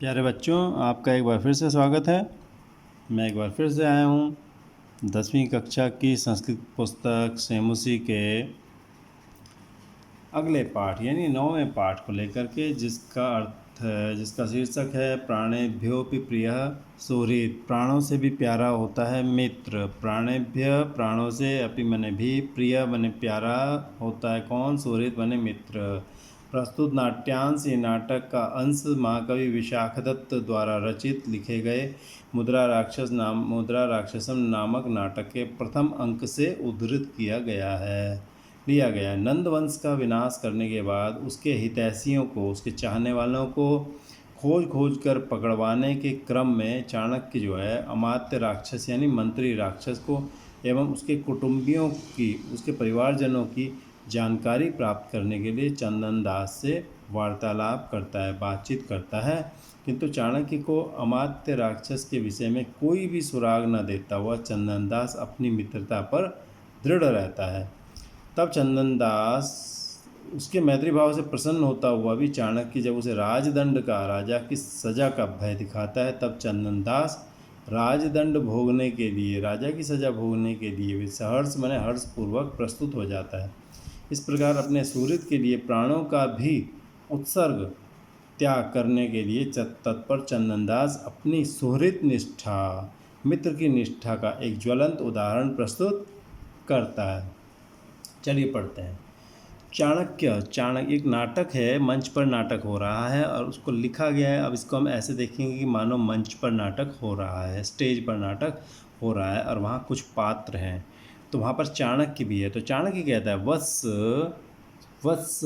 प्यारे बच्चों, आपका एक बार फिर से स्वागत है। मैं एक बार फिर से आया हूँ 10वीं कक्षा की संस्कृत पुस्तक सेमुसी के अगले पाठ यानी 9वें पाठ को लेकर के, जिसका शीर्षक है प्राणेभ्योऽपि प्रियः सुहृत्। प्राणों से भी प्यारा होता है मित्र। प्राणेभ्य प्राणों से, अपि मने भी, प्रिय मने प्यारा होता है कौन? सुहृत् मने मित्र। प्रस्तुत नाट्यांश ये नाटक का अंश महाकवि विशाखदत्त द्वारा रचित लिखे गए मुद्रा राक्षसम नामक नाटक के प्रथम अंक से उद्धृत लिया गया। नंद वंश का विनाश करने के बाद उसके हितैषियों को, उसके चाहने वालों को खोज कर पकड़वाने के क्रम में चाणक्य जो है अमात्य राक्षस यानी मंत्री राक्षस को एवं उसके कुटुंबियों की, उसके परिवारजनों की जानकारी प्राप्त करने के लिए चंदन दास से वार्तालाप करता है, बातचीत करता है। किंतु चाणक्य को अमात्य राक्षस के विषय में कोई भी सुराग न देता हुआ चंदन दास अपनी मित्रता पर दृढ़ रहता है। तब चंदन दास उसके मैत्री भाव से प्रसन्न होता हुआ भी चाणक्य जब उसे राजदंड का, राजा की सजा का भय दिखाता है, तब चंदन दास राजदंड भोगने के लिए, राजा की सजा भोगने के लिए सहर्ष मने हर्षपूर्वक प्रस्तुत हो जाता है। इस प्रकार अपने सुहृद के लिए प्राणों का भी उत्सर्ग त्याग करने के लिए तत्पर चंदनदास अपनी सुहृद निष्ठा, मित्र की निष्ठा का एक ज्वलंत उदाहरण प्रस्तुत करता है। चलिए पढ़ते हैं। चाणक्य एक नाटक है, मंच पर नाटक हो रहा है और उसको लिखा गया है। अब इसको हम ऐसे देखेंगे कि मानो मंच पर नाटक हो रहा है, स्टेज पर नाटक हो रहा है और वहाँ कुछ पात्र हैं, तो वहाँ पर चाणक्य भी है। तो चाणक्य कहता है, वत्स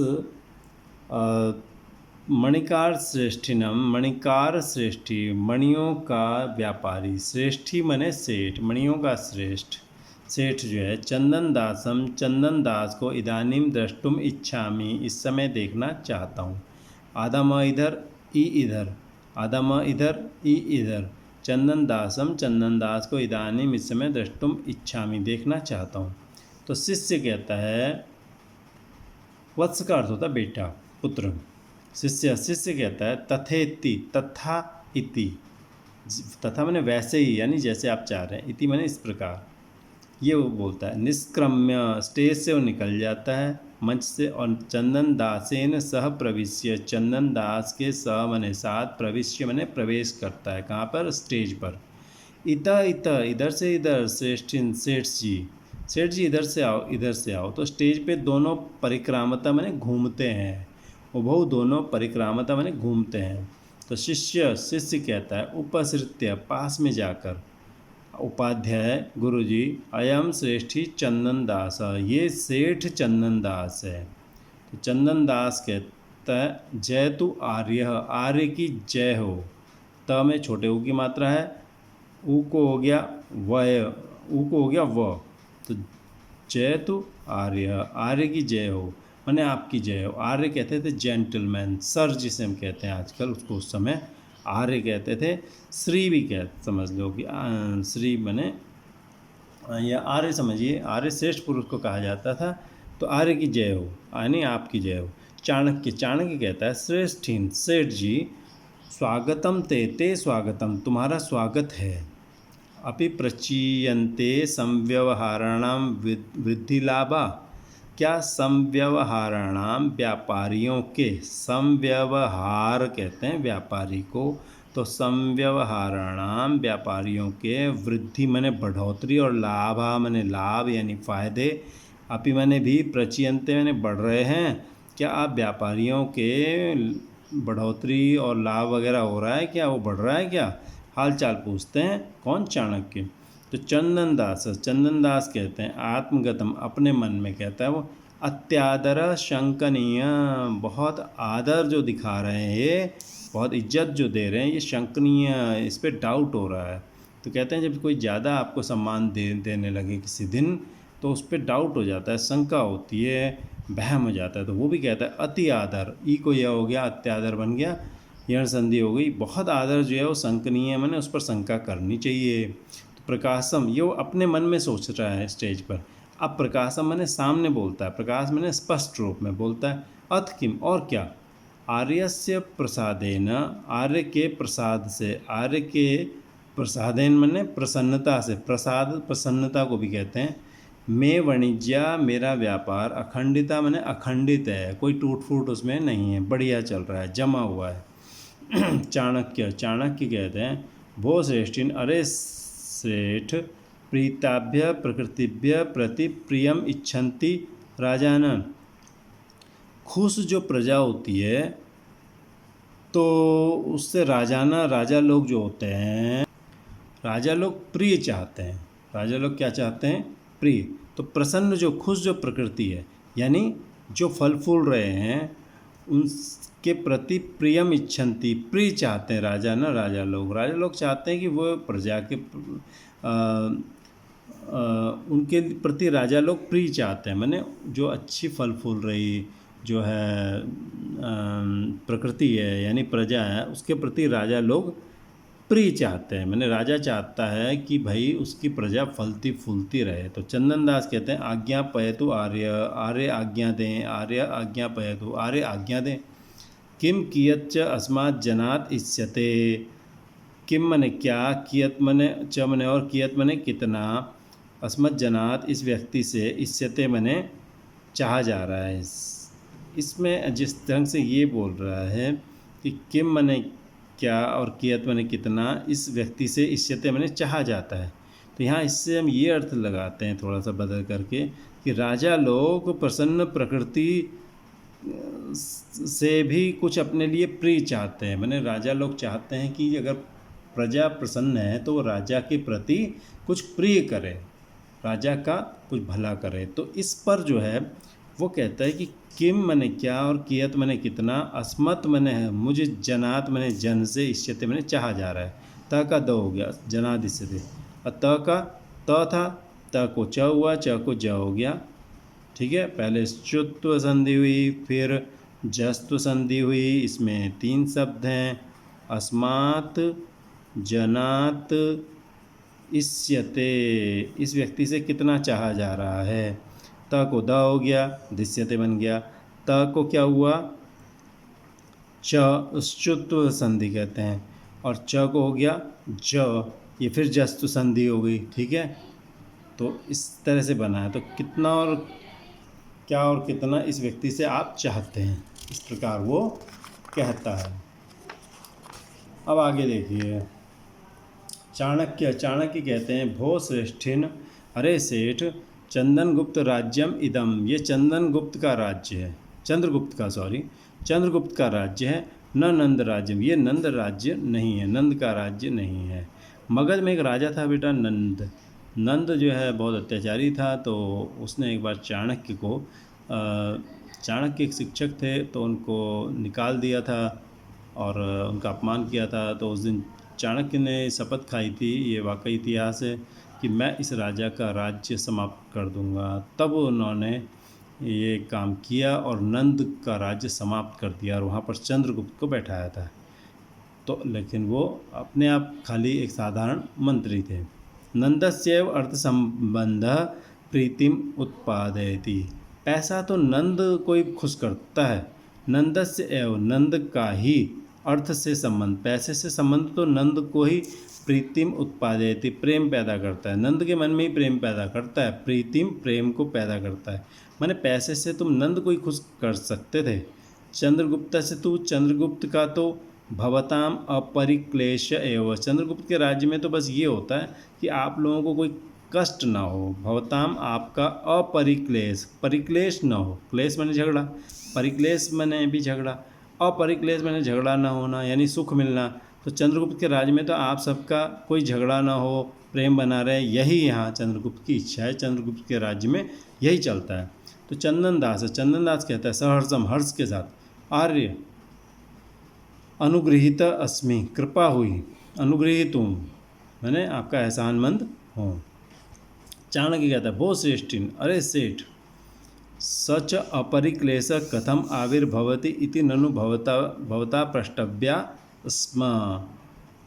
मणिकार श्रेष्ठी, मणियों का व्यापारी, श्रेष्ठी मने सेठ, मणियों का श्रेष्ठ सेठ जो है, चंदन दास को इदानीम द्रष्टुम इच्छामि, इस समय देखना चाहता हूँ। आदम इधर ई इधर, चंदन दास को इदानीम इस समय द्रष्टुम इच्छामि, देखना चाहता हूँ। तो शिष्य कहता है, वत्स का अर्थ होता है बेटा, पुत्र। शिष्य कहता है, तथा इति, तथा मैंने वैसे ही यानी जैसे आप चाह रहे हैं, इति मैंने इस प्रकार, ये वो बोलता है। निष्क्रम्य, स्टेज से वो निकल जाता है, मंच से, और चंदन दासेन सह प्रविश्य, चंदन दास के सह मने साथ, प्रविश्य मने प्रवेश करता है। कहाँ पर? स्टेज पर। इधर से इधर, सेठ जी इधर से आओ। तो स्टेज पे दोनों परिक्रामता मैंने घूमते हैं, उभौ दोनों परिक्रामता मैंने घूमते हैं। तो शिष्य कहता है, उपसृत्य पास में जाकर, उपाध्याय गुरुजी, अयम श्रेष्ठी चंदन दास, ये सेठ चंदन दास है। तो चंदन दास कहता है, जय तु आर्य, आर्य की जय हो। त में छोटे ऊ की मात्रा है, ऊ को हो गया व, तो जय तु आर्य, आर्य की जय हो मैंने आपकी जय हो। आर्य कहते थे जेंटलमैन, सर जिसे हम कहते हैं आजकल, उसको उस समय आर्य कहते थे। श्री भी समझ लो कि श्री बने, या आर्य समझिए, आर्य श्रेष्ठ पुरुष को कहा जाता था। तो आर्य की जय हो यानी आपकी जय हो। चाणक्य कहता है, श्रेष्ठीन, सेठ जी, स्वागतम ते स्वागतम, तुम्हारा स्वागत है। अपि प्रचीयन्ते संव्यवहाराणाम वृद्धि लाभा, क्या संव्यवहाराणाम, व्यापारियों के, संव्यवहार कहते हैं व्यापारी को, तो संव्यवहाराणाम, व्यापारियों के, वृद्धि मने बढ़ोतरी, और लाभा मने लाभ यानी फायदे, अपि मने भी, प्रचीयन्ते मने बढ़ रहे हैं। क्या आप व्यापारियों के बढ़ोतरी और लाभ वगैरह हो रहा है क्या, वो बढ़ रहा है क्या, हाल चाल पूछते हैं। कौन? चाणक्य। तो चंदन दास कहते हैं, आत्मगतम, अपने मन में कहता है वो, अत्यादर शंकनीय, बहुत आदर जो दिखा रहे हैं ये, बहुत इज्जत जो दे रहे हैं ये, शंकनीय, इस पर डाउट हो रहा है। तो कहते हैं जब कोई ज़्यादा आपको सम्मान देने लगे किसी दिन, तो उस पर डाउट हो जाता है, शंका होती है, वहम हो जाता है। तो वो भी कहता है अति आदर, ई को यह हो गया, अत्यादर बन गया, यण संधि हो गई, बहुत आदर जो है वो शंकनीय, मैंने उस पर शंका करनी चाहिए। तो प्रकाशम, ये वो अपने मन में सोच रहा है स्टेज पर। अब प्रकाशम मैंने सामने बोलता है, प्रकाश मैंने स्पष्ट रूप में बोलता है, अथ किम, और क्या, आर्यस्य प्रसादेन, आर्य के प्रसाद से, आर्य के प्रसादेन मने प्रसन्नता से, प्रसाद प्रसन्नता को भी कहते हैं। मैं वाणिज्या, मेरा व्यापार, अखंडिता मने अखंडित है, कोई टूट फूट उसमें नहीं है, बढ़िया चल रहा है, जमा हुआ है। चाणक्य, चाणक्य कहते हैं भो श्रेष्ठिन, अरे श्रेष्ठ, प्रीताभ्य प्रकृतिभ्य प्रति प्रियम इच्छन्ति राजानन। खुश जो प्रजा होती है तो उससे राजाना, राजा लोग जो होते हैं, राजा लोग प्रिय चाहते हैं। राजा लोग क्या चाहते हैं? प्रिय। तो प्रसन्न जो खुश जो प्रकृति है, यानी जो फल फूल रहे हैं उनके प्रति प्रियम इच्छन्ति, प्रिय चाहते हैं राजा ना, राजा लोग चाहते हैं कि वो प्रजा के उनके प्रति राजा लोग प्रिय चाहते हैं, माने जो अच्छी फल फूल रही जो है प्रकृति है यानी प्रजा है, उसके प्रति राजा लोग प्रिय चाहते हैं, मैंने राजा चाहता है कि भाई उसकी प्रजा फलती फूलती रहे। तो चंदन दास कहते हैं आज्ञा पयतु आर्य, आर्य आज्ञा दें, आर्य आज्ञा पयतु, आर्य आज्ञा दें। किम कियच्च अस्मात् जनात् इष्यते, किम मने क्या, कियत मने च मने और, कियत मने कितना, अस्मत् जनात् इस व्यक्ति से, इष्यते मने चाहा जा रहा है। इसमें जिस ढंग से ये बोल रहा है कि किम मने क्या और कियत मने कितना, इस व्यक्ति से इष्यते मने चाहा जाता है। तो यहाँ इससे हम ये अर्थ लगाते हैं थोड़ा सा बदल करके कि राजा लोग प्रसन्न प्रकृति से भी कुछ अपने लिए प्रिय चाहते हैं, माने राजा लोग चाहते हैं कि अगर प्रजा प्रसन्न है तो वो राजा के प्रति कुछ प्रिय करे, राजा का कुछ भला करे। तो इस पर जो है वो कहता है कि किम मने क्या और कियत मने कितना, अस्मत मने है मुझे, जनात मने जन से, इष्यते मने चाहा जा रहा है। त का द हो गया, जनाद इष्यते, और त का त था, त को च हुआ, च को ज हो गया, ठीक है। पहले श्चुत्व संधि हुई, फिर जस्तु संधि हुई, इसमें 3 शब्द हैं, अस्मात् जनात इष्यते, इस व्यक्ति से कितना चाहा जा रहा है। त को द हो गया, दिश्यते बन गया। त को क्या हुआ, च, श्चुत्व संधि कहते हैं, और च को हो गया ज, ये फिर जस्तु संधि हो गई, ठीक है। तो इस तरह से बना है। तो कितना और क्या और कितना इस व्यक्ति से आप चाहते हैं, इस प्रकार वो कहता है। अब आगे देखिए, चाणक्य, चाणक्य कहते हैं भो श्रेष्ठिन, अरे सेठ, चंदनगुप्त राज्यम इदम, ये चंदनगुप्त का राज्य है, चंद्रगुप्त का, सॉरी, चंद्रगुप्त का राज्य है। न नंद राज्यम, ये नंद राज्य नहीं है, नंद का राज्य नहीं है। मगध में एक राजा था बेटा नंद, नंद जो है बहुत अत्याचारी था। तो उसने एक बार चाणक्य को, चाणक्य एक शिक्षक थे तो उनको निकाल दिया था और उनका अपमान किया था। तो उस दिन चाणक्य ने शपथ खाई थी, ये वाकई इतिहास है, कि मैं इस राजा का राज्य समाप्त कर दूंगा। तब उन्होंने ये काम किया और नंद का राज्य समाप्त कर दिया और वहाँ पर चंद्रगुप्त को बैठाया था। तो लेकिन वो अपने आप खाली एक साधारण मंत्री थे। नंदस्यैव अर्थ संबंध प्रीतिम उत्पादयति, पैसा तो नंद को ही खुश करता है। नंदस्य एव, नंद का ही, अर्थ से संबंध, पैसे से संबंध तो नंद को ही प्रीतिम उत्पादयति, प्रेम पैदा करता है, नंद के मन में ही प्रेम पैदा करता है। प्रीतिम, प्रेम को पैदा करता है, माने पैसे से तुम नंद को ही खुश कर सकते थे। चंद्रगुप्त से तू, चंद्रगुप्त का तो भवताम अपरिक्लेश एवं, चंद्रगुप्त के राज्य में तो बस ये होता है कि आप लोगों को कोई कष्ट ना हो। भवताम आपका अपरिक्लेश, परिक्लेश ना हो, क्लेश माने झगड़ा, परिक्लेश माने भी झगड़ा, अपरिक्लेश माने झगड़ा ना होना यानी सुख मिलना। तो चंद्रगुप्त के राज्य में तो आप सबका कोई झगड़ा ना हो, प्रेम बना रहे, यही यहाँ चंद्रगुप्त की इच्छा है। चंद्रगुप्त के राज्य में यही चलता है। तो चंदन दास है, चंदन दास कहता है सहर्षम, हर्ष के साथ, आर्य अनुगृहीत अस्मि, कृपा हुई, अनुगृहित हूँ, मैंने आपका एहसानमंद हूँ। चाणक्य कहता है भो श्रेष्ठिन, अरे सेठ, सच अपरिक्लेश कथम आविर्भवति इति ननु भवता प्रष्टव्या स्म।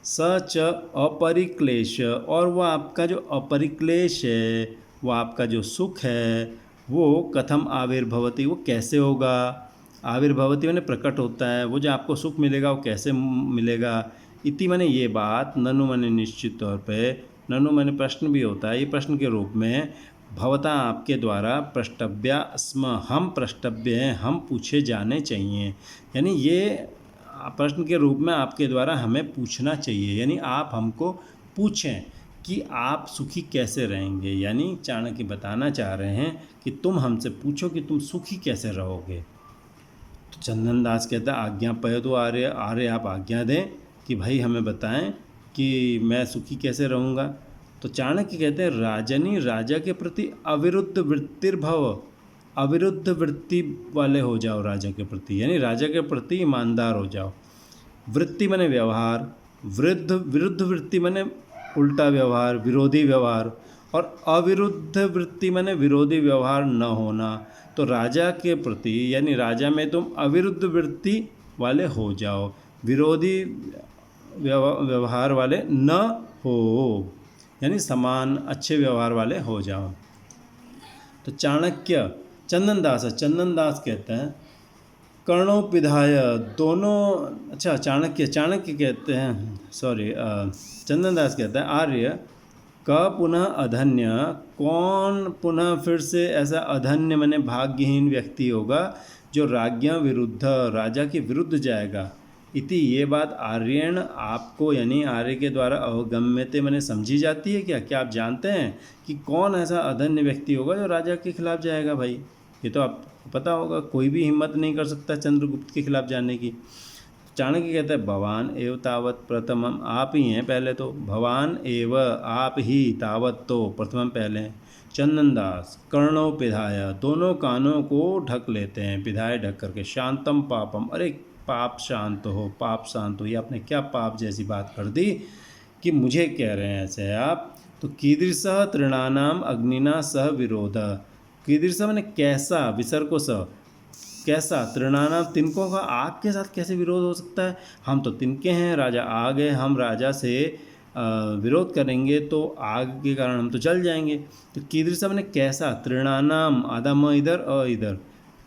सच अपरिक्लेश, और वह आपका जो अपरिक्लेश है, वो आपका जो सुख है, वो कथम आविर्भवति, वो कैसे होगा। आविर्भवती मैंने प्रकट होता है, वो जो आपको सुख मिलेगा वो कैसे मिलेगा। इति मैंने ये बात, ननु मैंने निश्चित तौर पे, ननु मैंने प्रश्न भी होता है, ये प्रश्न के रूप में, भवता आपके द्वारा, प्रष्टव्या स्म हम प्रष्टव्य हैं, हम पूछे जाने चाहिए। यानी ये प्रश्न के रूप में आपके द्वारा हमें पूछना चाहिए, यानी आप हमको पूछें कि आप सुखी कैसे रहेंगे। यानी चाणक्य बताना चाह रहे हैं कि तुम हमसे पूछो कि तुम सुखी कैसे रहोगे। तो चंदन दास कहता है आज्ञा पय तो आर्य, आर्य आप आज्ञा दें कि भाई हमें बताएं कि मैं सुखी कैसे रहूँगा। तो चाणक्य कहते हैं राजनी, राजा के प्रति अविरुद्ध वृत्तिर्भव, अविरुद्ध वृत्ति वाले हो जाओ राजा के प्रति, यानी राजा के प्रति ईमानदार हो जाओ। वृत्ति माने व्यवहार, विरुद्ध वृत्ति माने उल्टा व्यवहार, विरोधी व्यवहार, और अविरुद्ध वृत्ति माने विरोधी व्यवहार न होना। तो राजा के प्रति यानी राजा में तुम अविरुद्ध वृत्ति वाले हो जाओ, विरोधी व्यवहार वाले न हो, यानी समान अच्छे व्यवहार वाले हो जाओ। तो चाणक्य, चंदन दास कहते हैं कर्णोपिधाय, दोनों, अच्छा चाणक्य कहते हैं, सॉरी, चंदन दास कहता है आर्य क पुनः अधन्य, कौन पुनः फिर से ऐसा अधन्य माने भाग्यहीन व्यक्ति होगा जो राज्ञा विरुद्ध, राजा के विरुद्ध जाएगा। इति ये बात आर्यण आपको यानी आर्य के द्वारा अवगम्यते मैंने समझी जाती है क्या? क्या आप जानते हैं कि कौन ऐसा अधन्य व्यक्ति होगा जो राजा के खिलाफ जाएगा? भाई ये तो आपको पता होगा, कोई भी हिम्मत नहीं कर सकता चंद्रगुप्त के खिलाफ जाने की। चाणक्य कहता है भवान एव तावत प्रथमम, आप ही हैं पहले तो, भवान एव आप ही, तावत तो प्रथमम पहले। चंदन दास कर्णों पिधाय, दोनों कानों को ढक लेते हैं, पिधाय ढक करके, शांतम पापम, अरे पाप शांत हो, पाप शांत हो, ये आपने क्या पाप जैसी बात कर दी कि मुझे कह रहे हैं ऐसे आप। तो कीदृश तृणानाम अग्निना सह विरोध, कीदृश मैंने कैसा, विसर्ग को स, कैसा, तृणानाम तिनकों का आग के साथ कैसे विरोध हो सकता है? हम तो तिनके हैं, राजा आग है, हम राजा से विरोध करेंगे तो आग के कारण हम तो जल जाएंगे। तो कीदृश मैंने कैसा, तृणानाम, आधा म इधर अ इधर,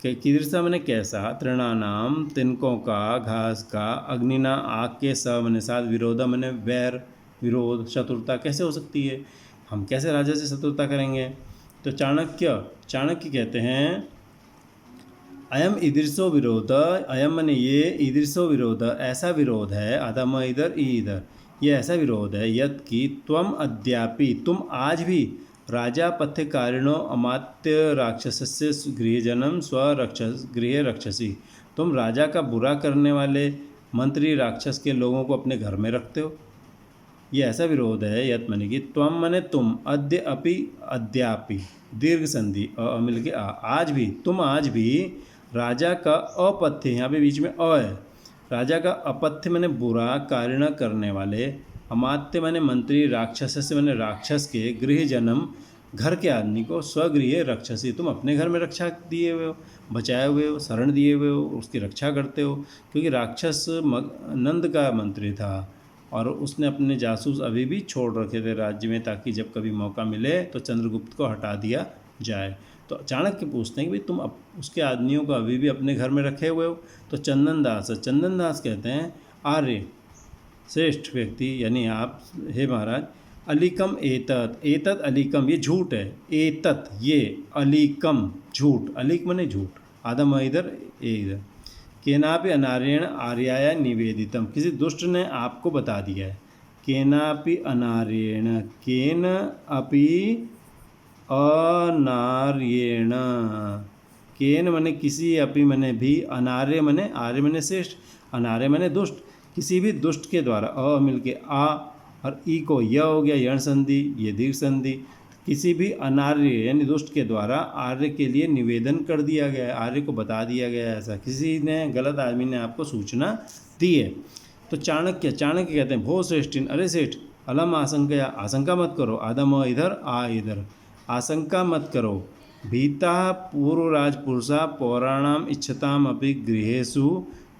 कीदृश मैंने कैसा, तृणानाम तिनकों का, घास का, अग्निना आग के, स मैंने साथ, विरोध मैंने वैर, विरोध, शत्रुता कैसे हो सकती है? हम कैसे राजा से शत्रुता करेंगे? तो चाणक्य कहते हैं अयम ईदृशो विरोध, अयम माने ये, ईदृशो विरोध ऐसा विरोध है, आधा म इधर ई इधर, ये ऐसा विरोध है, यत् कि त्वम अद्यापि, तुम आज भी, राजा पथ्यकारिणो अमात्य राक्षसस्य गृहजनम स्वरक्षस गृह रक्षसी, तुम राजा का बुरा करने वाले मंत्री राक्षस के लोगों को अपने घर में रखते हो। ये ऐसा विरोध है, यत् माने कि त्वम माने तुम, अद्य अपि अद्यापि, दीर्घ संधि मिल के आज भी, तुम आज भी राजा का अपथ्य, यहाँ पे बीच में अ है, राजा का अपथ्य मैंने बुरा कारिण करने वाले, अमात्य मैंने मंत्री, राक्षस से मैंने राक्षस के, गृह जन्म घर के आदमी को, स्वगृह रक्षसी, तुम अपने घर में रक्षा दिए हुए हो, बचाए हुए हो, शरण दिए हुए हो, उसकी रक्षा करते हो। क्योंकि राक्षस नंद का मंत्री था और उसने अपने जासूस अभी भी छोड़ रखे थे राज्य में, ताकि जब कभी मौका मिले तो चंद्रगुप्त को हटा दिया जाए। तो चाणक्य पूछते हैं कि भाई तुम उसके आदमियों को अभी भी अपने घर में रखे हुए हो? तो चंदन दास कहते हैं आर्य श्रेष्ठ व्यक्ति यानी आप, हे महाराज, अलीकम एतत अलीकम, ये झूठ है, एतत ये, अलीकम झूठ, अलीक मने झूठ, आदम इधर ए इधर, केनापि अनार्यण आर्याय निवेदितम, किसी दुष्ट ने आपको बता दिया है, केनापि अनार्यण, केन अपि अनार्येण, केन मने किसी, अपि मने भी, अनार्य मने, आर्य मने श्रेष्ठ, अनार्य मने दुष्ट, किसी भी दुष्ट के द्वारा, अ मिल के आ और ई को य हो गया, यण संधि, ये दीर्घ संधि, किसी भी अनार्य यानी दुष्ट के द्वारा आर्य के लिए निवेदन कर दिया गया है, आर्य को बता दिया गया है, ऐसा किसी ने, गलत आदमी ने आपको सूचना दी है। तो चाणक्य कहते हैं भो श्रेष्ठिन, अरे श्रेष्ठ, अलम आशंका, आशंका मत करो, आदम इधर आ इधर, आशंका मत करो, भीता पूर्वराजपुरुषा पौराणाम इच्छताम अपि गृहेषु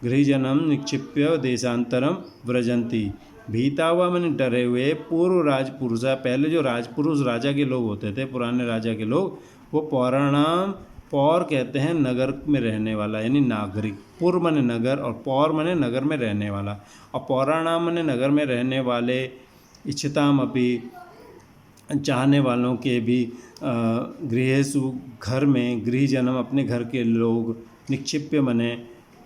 गृहजनम निक्षिप्य देशांतरम व्रजंती, भीता हुआ मैंने डरे हुए, पूर्व राजपुरुषा, पहले जो राजपुरुष राजा के लोग होते थे, पुराने राजा के लोग, वो पौर कहते हैं नगर में रहने वाला यानी नागरिक। पुर माने नगर और पौर माने नगर में रहने वाला। और पौराणाम माने नगर में रहने वाले, इच्छताम अपि चाहने वालों के भी, गृहेषु घर में, गृहजनम अपने घर के लोग, निक्षिप्य मने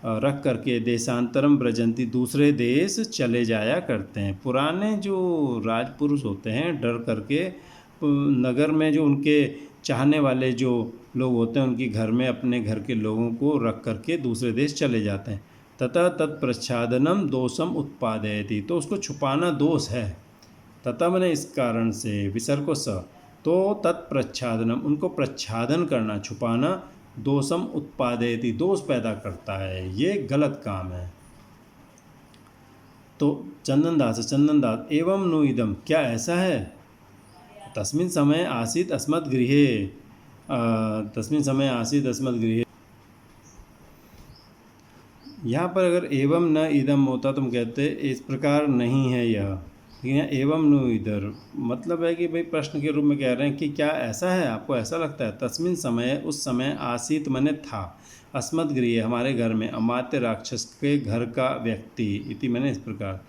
रख करके, देशांतरम ब्रजंती दूसरे देश चले जाया करते हैं। पुराने जो राजपुरुष होते हैं डर करके नगर में जो उनके चाहने वाले जो लोग होते हैं उनके घर में अपने घर के लोगों को रख करके दूसरे देश चले जाते हैं। तथा तत्प्रच्छादनम दोषम उत्पादयति, तो उसको छुपाना दोष है। तथा मैंने इस कारण से, विसर्ग को स, तो तत्प्रच्छादनम उनको प्रच्छादन करना, छुपाना, दोषम उत्पादयति दोष पैदा करता है, ये गलत काम है। तो चंदनदास एवं नु इदम, क्या ऐसा है? तस्मिन् समय आसीत् अस्मद्गृहे, तस्मिन् समय आसीत् अस्मद्गृहे। यहाँ पर अगर एवं न इदम होता तो हम कहते इस प्रकार नहीं है यह, लेकिन यहाँ एवं नु इधर मतलब है कि भाई प्रश्न के रूप में कह रहे हैं कि क्या ऐसा है, आपको ऐसा लगता है? तस्मिन् समय उस समय, आसीत मने था, अस्मद्गृहे हमारे घर में, अमात्य राक्षस के घर का व्यक्ति, इति मैंने इस प्रकार,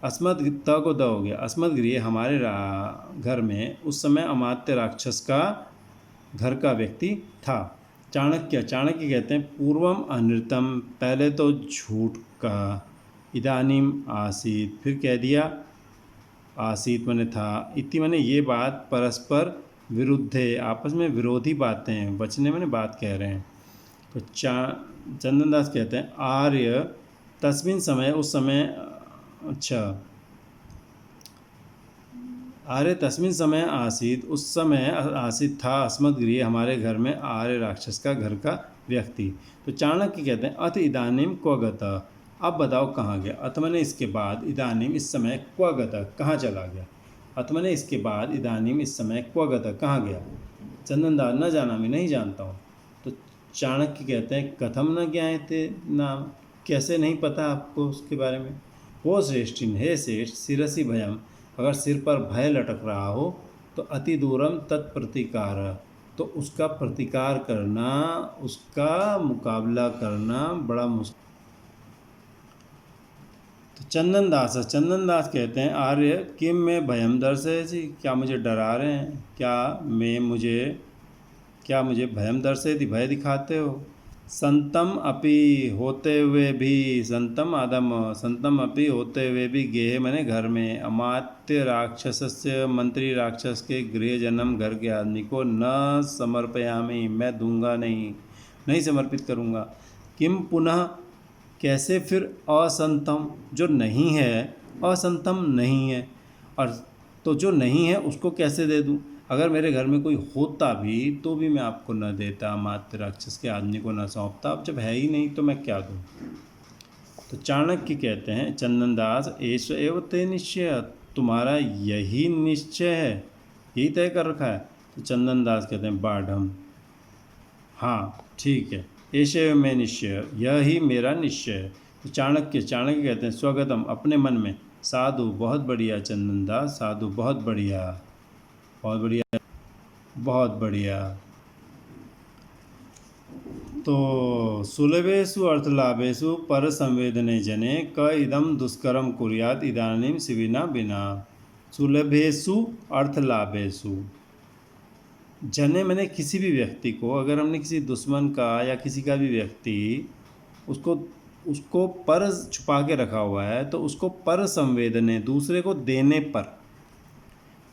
अस्मद त को द हो गया, अस्मद्गृहे हमारे घर में उस समय अमात्य राक्षस का घर का व्यक्ति था। चाणक्य कहते हैं पूर्वम अनृतम, पहले तो झूठ का, इदानीम आसीत फिर कह दिया, आसीत मैंने था, इति मैंने ये बात परस्पर विरुद्ध है, आपस में विरोधी बातें हैं, बचने मैंने बात कह रहे हैं। तो चंदनदास कहते हैं आर्य तस्मिन समय उस समय, अच्छा आर्य तस्मिन समय आसीत उस समय आसीत था, अस्मद्गृहे हमारे घर में, आर्य राक्षस का घर का व्यक्ति। तो चाणक्य कहते हैं अथ इदानीम क्व गता, अब बताओ कहाँ गया। अथ मैंने इसके बाद, इदानीम इस समय, क्व गता कहाँ चला गया। अथ मैंने इसके बाद, इदानीम इस समय, क्व गता कहाँ गया। चंदनदास न जाना, मैं नहीं जानता हूँ। तो चाणक्य कहते हैं कथम न ज्ञायते नाम, कैसे नहीं पता आपको उसके बारे में। वो श्रेष्ठिन, हे श्रेष्ठ, शिरसि भयम, अगर सिर पर भय लटक रहा हो तो अति दूरम तत्प्रतिकार, तो उसका प्रतिकार करना, उसका मुकाबला करना बड़ा मुश्किल। तो चंदनदास कहते हैं आर्य किम में भयम दर्शयति, क्या मुझे डरा रहे हैं, क्या मुझे भयम दर्शयति, भय दिखाते हो। संतम अपि होते हुए भी, संतम आदम, संतम अपि होते हुए भी, गेह मैंने घर में, अमात्य राक्षसस्य मंत्री राक्षस के गृह जन्म घर के आदमी को, न समर्पयामि मैं दूंगा नहीं समर्पित करूंगा। किम पुनः, कैसे फिर, असंतम जो नहीं है, असंतम नहीं है, और तो जो नहीं है उसको कैसे दे दूं। अगर मेरे घर में कोई होता भी तो भी मैं आपको न देता, मात्र राक्षस के आदमी को न सौंपता, अब जब है ही नहीं तो मैं क्या दूं। तो चाणक्य कहते हैं चंदनदास एष एव ते निश्चय, तुम्हारा यही निश्चय है, यही तय कर रखा है। तो चंदनदास कहते हैं बाढ़, हाँ ठीक है, एष एव में निश्चय, यह ही मेरा निश्चय है। तो चाणक्य कहते हैं स्वगतम, अपने मन में, साधु बहुत बढ़िया चंदनदास, साधु बहुत बढ़िया, बहुत बढ़िया, बहुत बढ़िया। तो सुलभेषु अर्थलाभेषु पर संवेदने जने क इदम दुष्करम कुर्यात इदानीम शिविना बिना। सुलभेषु अर्थलाभेषु, जने मैंने किसी भी व्यक्ति को, अगर हमने किसी दुश्मन का या किसी का भी व्यक्ति उसको पर छुपा के रखा हुआ है, तो उसको पर संवेदने, दूसरे को देने पर,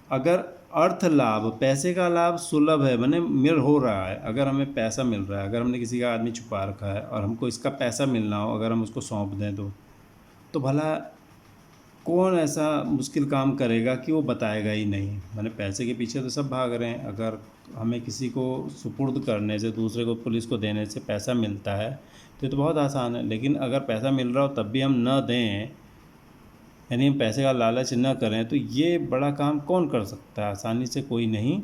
अगर अर्थ लाभ, पैसे का लाभ, सुलभ है मैंने मिल हो रहा है, अगर हमें पैसा मिल रहा है, अगर हमने किसी का आदमी छुपा रखा है और हमको इसका पैसा मिलना हो, अगर हम उसको सौंप दें तो भला कौन ऐसा मुश्किल काम करेगा कि वो बताएगा ही नहीं। मैंने पैसे के पीछे तो सब भाग रहे हैं, अगर हमें किसी को सुपुर्द करने से, दूसरे को, पुलिस को देने से पैसा मिलता है तो बहुत आसान है। लेकिन अगर पैसा मिल रहा हो तब भी हम न दें, यानी हम पैसे का लालच न करें, तो ये बड़ा काम कौन कर सकता है, आसानी से कोई नहीं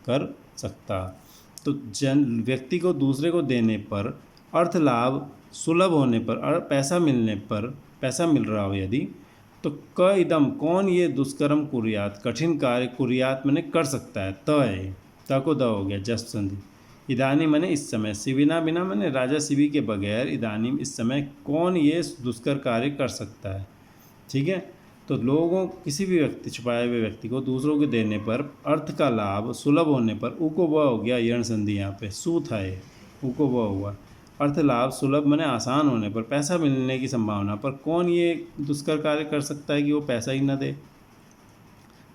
कर सकता। तो व्यक्ति को दूसरे को देने पर, अर्थ लाभ सुलभ होने पर, पैसा मिलने पर, पैसा मिल रहा हो यदि, तो क इदम, कौन ये दुष्कर्म कुर्यात, कठिन कार्य कुर्यात मैंने कर सकता है, त है, त को द हो गया जस्ट संधि, इदानी माने इस समय, शिविना बिना माने राजा शिवी के बगैर, इदानीम इस समय कौन ये दुष्कर कार्य कर सकता है। ठीक है, तो लोगों किसी भी व्यक्ति, छुपाए हुए व्यक्ति को दूसरों के देने पर अर्थ का लाभ सुलभ होने पर, उ को व हो गया यण संधि, यहाँ पे सू था ये, उ को व हुआ, अर्थ लाभ सुलभ माने आसान होने पर, पैसा मिलने की संभावना पर कौन ये दुष्कर कार्य कर सकता है कि वो पैसा ही ना दे,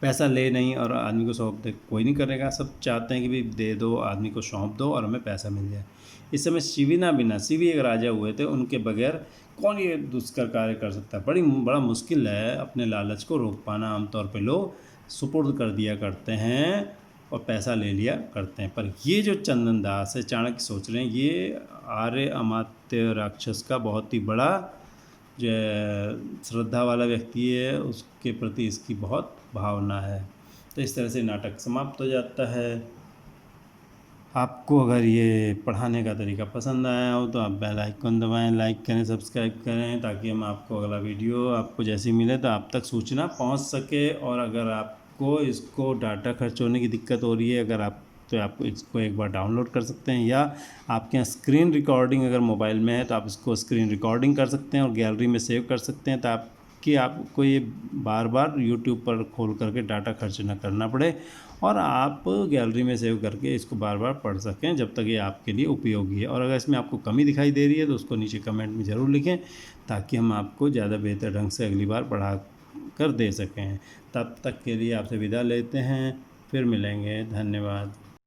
पैसा ले नहीं और आदमी को सौंप दे, कोई नहीं करेगा। सब चाहते हैं कि भाई दे दो, आदमी को सौंप दो और हमें पैसा मिल जाए। इस समय शिविना बिना, शिवी एक राजा हुए थे, उनके बगैर कौन ये दुष्कर कार्य कर सकता है। बड़ा मुश्किल है अपने लालच को रोक पाना। आमतौर पे लोग सुपुर्द कर दिया करते हैं और पैसा ले लिया करते हैं। पर ये जो चंदन दास है, चाणक्य सोच रहे हैं ये आर्य अमात्य राक्षस का बहुत ही बड़ा जो श्रद्धा वाला व्यक्ति है, उसके प्रति इसकी बहुत भावना है। तो इस तरह से नाटक समाप्त हो जाता है। आपको अगर ये पढ़ाने का तरीका पसंद आया हो तो आप बेल आइकन दबाएं, लाइक करें, सब्सक्राइब करें, ताकि हम आपको अगला वीडियो आपको जैसे मिले तो आप तक सूचना पहुंच सके। और अगर आपको इसको डाटा खर्च होने की दिक्कत हो रही है, अगर आप तो आपको इसको एक बार डाउनलोड कर सकते हैं, या आपके यहाँ स्क्रीन रिकॉर्डिंग अगर मोबाइल में है तो आप इसको स्क्रीन रिकॉर्डिंग कर सकते हैं और गैलरी में सेव कर सकते हैं, ताकि आपको ये बार बार यूट्यूब पर खोल करके डाटा खर्च ना करना पड़े और आप गैलरी में सेव करके इसको बार बार पढ़ सकें जब तक ये आपके लिए उपयोगी है। और अगर इसमें आपको कमी दिखाई दे रही है तो उसको नीचे कमेंट में ज़रूर लिखें, ताकि हम आपको ज़्यादा बेहतर ढंग से अगली बार पढ़ा कर दे सकें। तब तक के लिए आपसे विदा लेते हैं, फिर मिलेंगे। धन्यवाद।